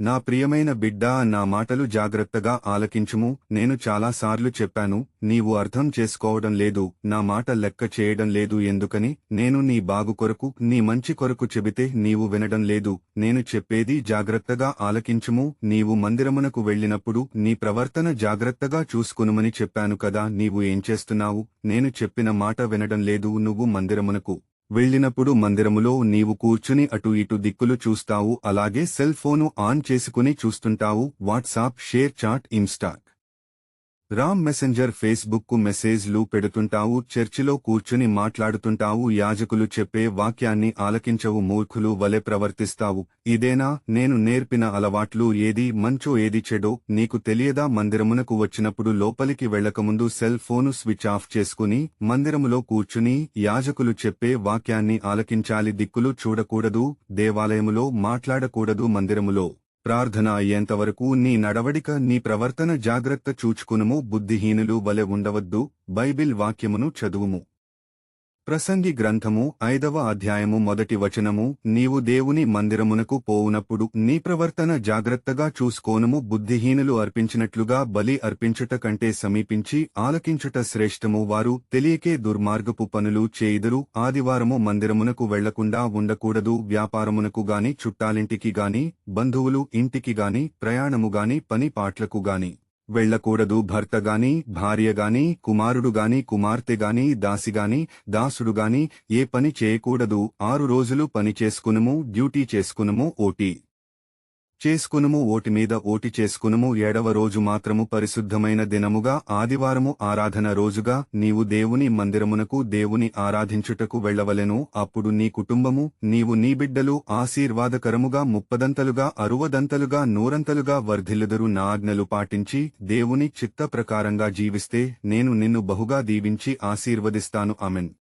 నా ప్రియమైన బిడ్డా, నా మాటలు జాగ్రత్తగా ఆలకించుము. నేను చాలాసార్లు చెప్పాను, నీవు అర్థం చేసుకోవడం లేదు, నా మాట లెక్క చేయడం లేదు ఎందుకని. నేను నీ బాగు కొరకు, నీ మంచి కొరకు చెబితే నీవు వినడం లేదు. నేను చెప్పేది జాగ్రత్తగా ఆలకించుము. నీవు మందిరమునకు వెళ్ళినప్పుడు నీ ప్రవర్తన జాగ్రత్తగా చూసుకునుమని చెప్పాను కదా. నీవు ఏం చేస్తున్నావు? నేను చెప్పిన మాట వినడం లేదు. నువ్వు మందిరమునకు వెళ్ళినప్పుడు మందిరములో నీవు కూర్చుని అటు ఇటు దిక్కులు చూస్తావు. అలాగే సెల్ ఫోను ఆన్ చేసుకుని చూస్తుంటావు. WhatsApp, ShareChat, Instagram messenger, Facebook మెసేజ్లు పెడుతుంటావు. చర్చిలో కూర్చుని మాట్లాడుతుంటావు. యాజకులు చెప్పే వాక్యాన్ని ఆలకించవు. మూర్ఖులు వలె ప్రవర్తిస్తావు. ఇదేనా నేను నేర్పిన అలవాట్లు? ఏది మంచో ఏది చెడో నీకు తెలియదా? మందిరమునకు వచ్చినప్పుడు లోపలికి వెళ్లకముందు సెల్ ఫోను స్విచ్ ఆఫ్ చేసుకుని మందిరములో కూర్చుని యాజకులు చెప్పే వాక్యాన్ని ఆలకించాలి. దిక్కులు చూడకూడదు. దేవాలయములో మాట్లాడకూడదు. మందిరములో ప్రార్థన అయ్యేంతవరకు నీ నడవడిక, నీ ప్రవర్తన జాగ్రత్త చూచుకునుము. బుద్ధిహీనులు వలె ఉండవద్దు. బైబిల్ వాక్యమును చదువుము. ప్రసంగి గ్రంథము 5వ అధ్యాయము 1వ వచనము. నీవు దేవుని మందిరమునకు పోవునప్పుడు నీ ప్రవర్తన జాగ్రత్తగా చూసుకోనుము. బుద్ధిహీనులు అర్పించినట్లుగా బలి అర్పించుట కంటే సమీపించి ఆలకించుట శ్రేష్టము. వారు తెలియకే దుర్మార్గపు పనులు చేయుదురు. ఆదివారము మందిరమునకు వెళ్లకుండా ఉండకూడదు. వ్యాపారమునకు గాని, చుట్టాలింటికి గాని, బంధువులు ఇంటికి గాని, ప్రయాణము గాని, పని పాట్లకు గాని వెళ్లకూడదు. భర్తగాని, భార్యగాని, కుమారుడుగాని, కుమార్తెగాని, దాసిగాని, దాసుడుగాని ఏ పని చేయకూడదు. 6 రోజులు పని చేసుకునుము, డ్యూటీ చేసుకునుము, ఓటి చేసుకునుము, ఓటి మీద ఓటి చేసుకునుము. 7వ రోజు మాత్రము పరిశుద్ధమైన దినముగా, ఆదివారము ఆరాధన రోజుగా నీవు దేవుని మందిరమునకు దేవుని ఆరాధించుటకు వెళ్లవలెను. అప్పుడు నీ కుటుంబము, నీవు నీ బిడ్డలు ఆశీర్వాదకరముగా 30దంతలుగా 60దంతలుగా 100ంతలుగా వర్ధిల్లుదురు. నా ఆజ్ఞలు పాటించి దేవుని చిత్త ప్రకారంగా జీవిస్తే నేను నిన్ను బహుగా దీవించి ఆశీర్వదిస్తాను. ఆమెన్.